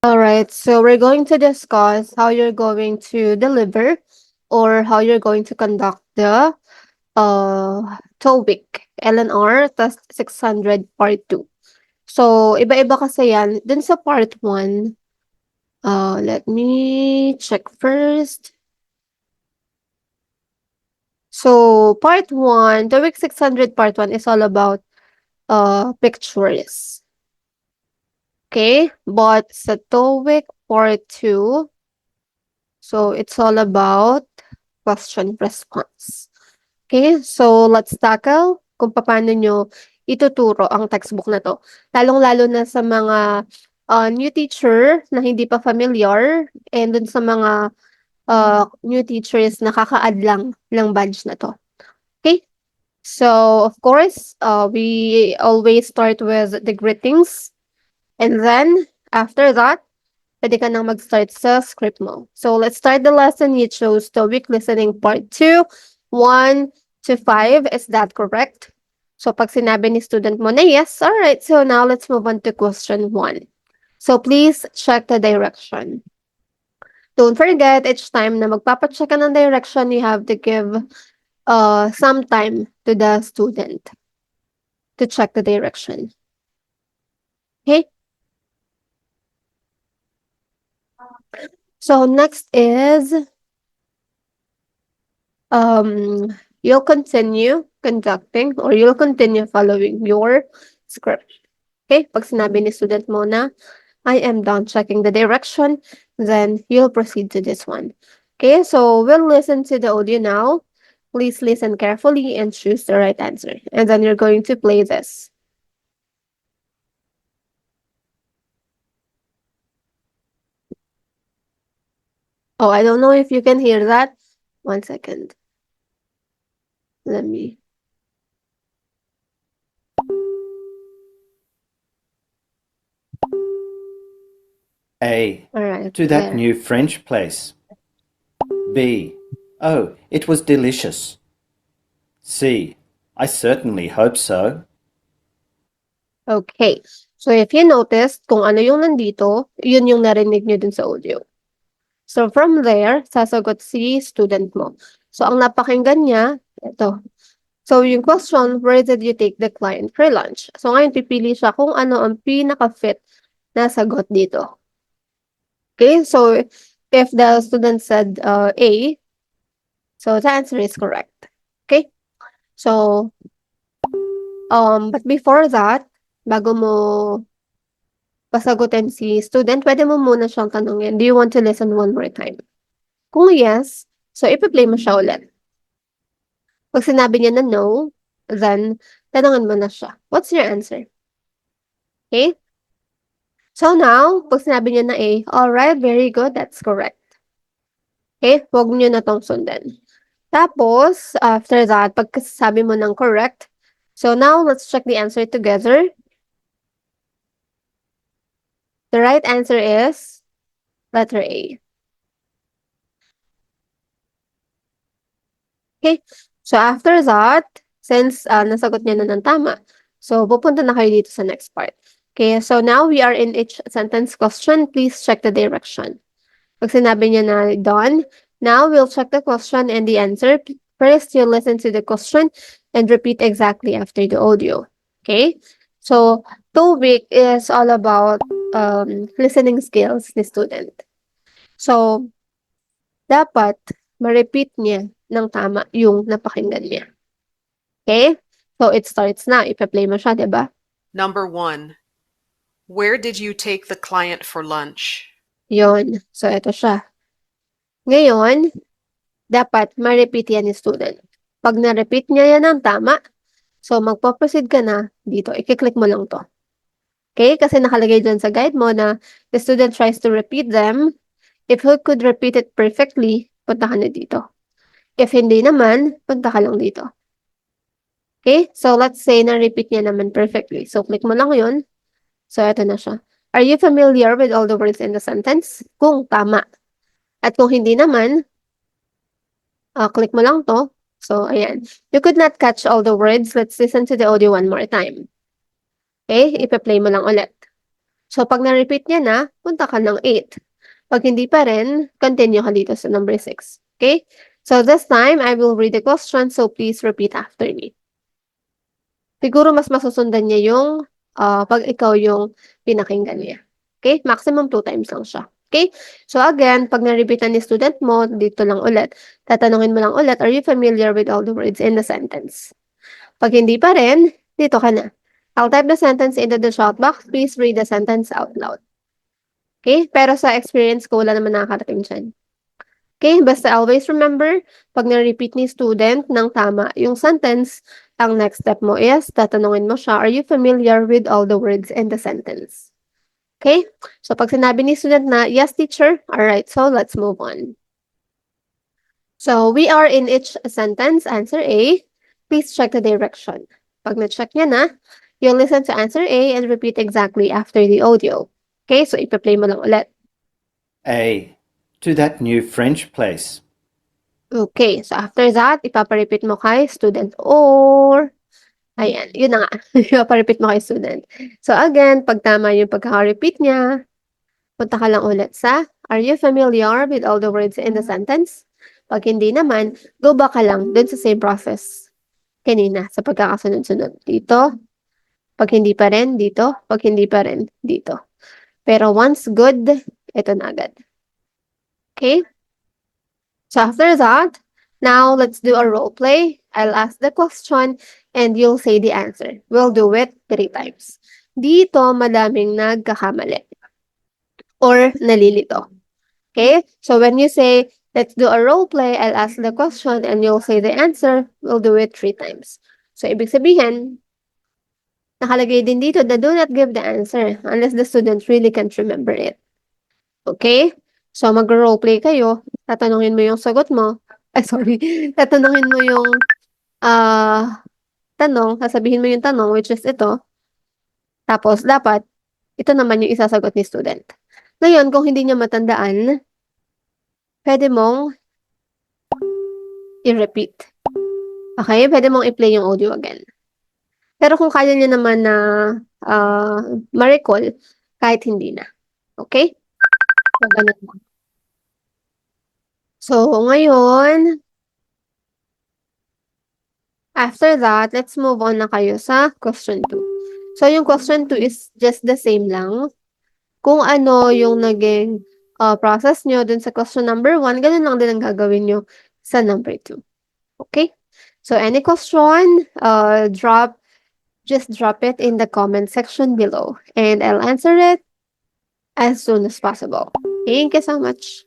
Alright, so we're going to discuss how you're going to deliver or how you're going to conduct the TOEIC LNR Test 600 Part 2. So, iba-iba kasi yan. Dun sa Part 1, let me check first. So, Part 1, TOEIC 600 Part 1 is all about pictures. Okay? But sa TOEIC Part 2, so it's all about question response. Okay? So, let's tackle kung paano nyo ituturo ang textbook na 'to. Lalong-lalo na sa mga, new teacher na hindi pa familiar and dun sa mga, new teachers na kaka-add lang ng batch na 'to. Okay? So, of course, we always start with the greetings and then after that, pwede ka nang mag-start sa script mo. So, let's start the lesson. You chose TOEIC Listening Part 2, 1 to 5. Is that correct? So, pag sinabi ni student mo na yes, alright. So, now let's move on to question 1. So, please check the direction. Don't forget, each time na magpapacheck ka ng direction, you have to give some time to the student to check the direction. Okay? So, next is you'll continue conducting or you'll continue following your script. Okay? Pag sinabi ni student mo na, I am done checking the direction, then you'll proceed to this one. Okay? So, we'll listen to the audio now. Please listen carefully and choose the right answer. And then you're going to play this. Oh, I don't know if you can hear that. 1 second. Let me. A. All right. To that There. new French place. B. Oh, it was delicious. C. I certainly hope so. Okay. So, if you noticed kung ano yung nandito, yun yung narinig nyo dun sa audio. So, from there, sasagot si student mo. So, ang napakinggan niya, ito. So, yung question, where did you take the client for lunch? So, ngayon, pipili siya kung ano ang pinaka-fit na sagot dito. Okay? So, if the student said A, so the answer is correct. Okay? So, but before that, bago mo pasagutin si student, pwede mo muna siyang tanungin, do you want to listen one more time? Kung yes, so ipi-play mo siya ulit. Pag sinabi niya na no, then tanungin mo na siya, what's your answer? Okay? So now, pag sinabi niya na A, alright, very good, that's correct. Okay? Huwag niyo na tong sundan. Tapos, after that, pag sabi mo ng correct, so now let's check the answer together. The right answer is letter A. Okay? So after that, since nasagot niya na ng tama, so pupunta na kayo dito sa next part. Okay, so now we are in each sentence question. Please check the direction. Pag sinabi niya na done, now we'll check the question and the answer. First, you'll listen to the question and repeat exactly after the audio. Okay? So, TOEIC is all about listening skills ni student. So, dapat ma-repeat niya ng tama yung napakinggan niya. Okay? So, it starts na. Ipa-play mo siya, diba? Number 1. Where did you take the client for lunch? Yun. So, ito siya. Ngayon, dapat ma-repeat yan ni student. Pag na-repeat niya yan ng tama, so magpo-proceed ka na dito. I-click mo lang to. Okay? Kasi nakalagay dyan sa guide mo na the student tries to repeat them. If he could repeat it perfectly, punta ka na dito. If hindi naman, punta ka lang dito. Okay? So, let's say na-repeat niya naman perfectly. So, click mo lang yun. So, ito na siya. Are you familiar with all the words in the sentence? Kung tama. At kung hindi naman, click mo lang to. So, ayan. You could not catch all the words. Let's listen to the audio one more time. Okay? Ipa-play mo lang ulit. So, pag na-repeat niya na, punta ka ng 8. Pag hindi pa rin, continue ka dito sa number 6. Okay? So, this time, I will read the question, so please repeat after me. Siguro mas masusundan niya yung pag ikaw yung pinakinggan niya. Okay? Maximum 2 times lang siya. Okay? So, again, pag na-repeat ni student mo, dito lang ulit. Tatanungin mo lang ulit, are you familiar with all the words in the sentence? Pag hindi pa rin, dito ka na. I'll type the sentence into the chat box. Please read the sentence out loud. Okay? Pero sa experience ko, wala naman nakakarating dyan. Okay? Basta always remember, pag na-repeat ni student ng tama yung sentence, ang next step mo is, tatanungin mo siya, are you familiar with all the words in the sentence? Okay? So, pag sinabi ni student na, yes, teacher. Alright, so let's move on. So, we are in each sentence. Answer A. Please check the direction. Pag na-check niya na, you'll listen to answer A and repeat exactly after the audio. Okay, so ipa-play mo lang ulit. A. To that new French place. Okay, so after that, ipapa-repeat mo kay student or... Ayan, yun na nga. Ipapa-repeat mo kay student. So again, pag tama yung pagkaka-repeat niya, punta ka lang ulit sa, are you familiar with all the words in the sentence? Pag hindi naman, go back ka lang dun sa same process kanina sa pagkakasunod-sunod. Dito, pag hindi pa rin, dito, pag hindi pa rin, dito. Pero once good, ito na agad. Okay? So after that, now let's do a role play. I'll ask the question and you'll say the answer. We'll do it 3 times. Dito, madaming nagkakamali or nalilito. Okay? So when you say, let's do a role play, I'll ask the question and you'll say the answer. We'll do it 3 times. So ibig sabihin, nakalagay din dito na do not give the answer unless the student really can't remember it. Okay? So mag-role play kayo, tatanungin mo yung sagot mo. Sorry. Tatanungin mo yung tanong, sasabihin mo yung tanong which is ito. Tapos dapat ito naman yung isasagot ni student. Ngayon, kung hindi niya matandaan, pwede mong i-repeat. Okay? Pwede mong i-play yung audio again. Pero kung kaya niya naman na ma-recall, kahit hindi na. Okay? So, ganun lang. So, ngayon, after that, let's move on na kayo sa question 2. So, yung question 2 is just the same lang. Kung ano yung naging process nyo dun sa question number 1, ganun lang din ang gagawin nyo sa number 2. Okay? So, any question, just drop it in the comment section below and I'll answer it as soon as possible. Thank you so much.